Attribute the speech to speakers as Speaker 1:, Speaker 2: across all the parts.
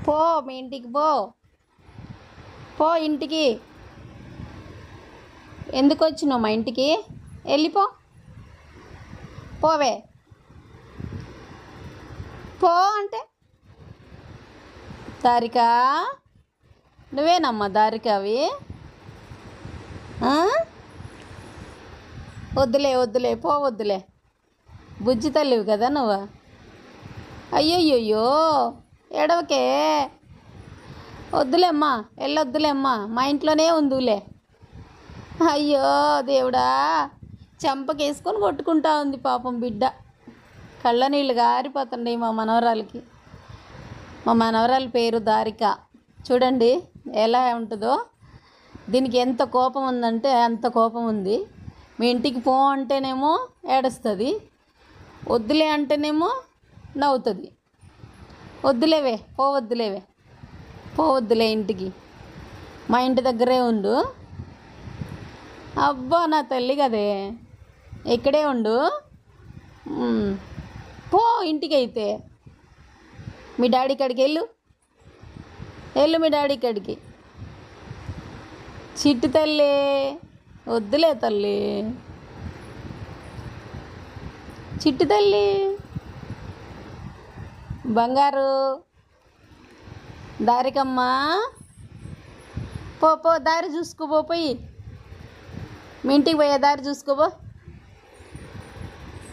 Speaker 1: పో మీ ఇంటికి పో. పో ఇంటికి. ఎందుకు వచ్చినావు మా ఇంటికి? వెళ్ళిపో. పోవే. పో అంటే దారికా, నువ్వేనమ్మా దారికావి? వద్దులే వద్దులే, పో వద్దులే. బుజ్జి తల్లివి కదా నువ్వు. అయ్యోయ్యో ఎడవకే. వద్దులేమ్మా, వెళ్ళొద్దులేమ్మా, మా ఇంట్లోనే ఉందిలే. అయ్యో దేవుడా, చెంపకేసుకొని కొట్టుకుంటా ఉంది పాపం బిడ్డ. కళ్ళ నీళ్ళు గారిపోతుండే మా మనవరాలకి. మా మనవరాల పేరు దారిక. చూడండి ఎలా ఉంటుందో. దీనికి ఎంత కోపం ఉందంటే అంత కోపం ఉంది. మీ ఇంటికి పో అంటేనేమో ఏడుస్తుంది, వద్దులే అంటేనేమో నవ్వుతుంది. వద్దులేవే, పోవద్దులేవే, పోవద్దులే ఇంటికి, మా ఇంటి దగ్గరే ఉండు. అబ్బా నా తల్లి కదే, ఇక్కడే ఉండు. పో ఇంటికి. అయితే మీ డాడీ కాడికి వెళ్ళు, వెళ్ళు మీ డాడీ కాడికి. చిట్టు తల్లి, వద్దులే తల్లి, చిట్టు తల్లి, బంగారు దారికమ్మా. పో పో, దారి చూసుకోబో. పోయి మీ ఇంటికి పోయే దారి చూసుకోబో.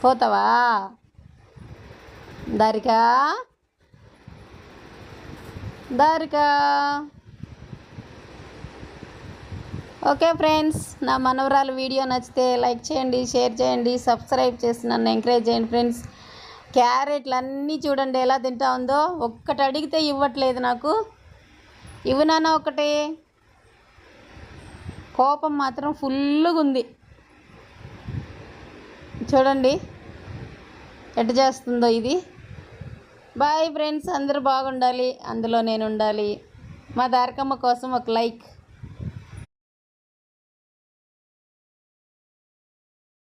Speaker 1: పోతావా దారికా? దారికా. ఓకే ఫ్రెండ్స్, నా మనవరాలు వీడియో నచ్చితే లైక్ చేయండి, షేర్ చేయండి, సబ్స్క్రైబ్ చేసి నన్ను ఎంకరేజ్ చేయండి ఫ్రెండ్స్. క్యారెట్లు అన్నీ చూడండి ఎలా తింటా ఉందో. ఒక్కటి అడిగితే ఇవ్వట్లేదు నాకు. ఇవ్వు నాన్న ఒకటి. కోపం మాత్రం ఫుల్గా ఉంది. చూడండి ఎట్ట చేస్తుందో ఇది. బాయ్ ఫ్రెండ్స్, అందరూ బాగుండాలి, అందులో నేను ఉండాలి. మా దారికమ్మ కోసం ఒక లైక్.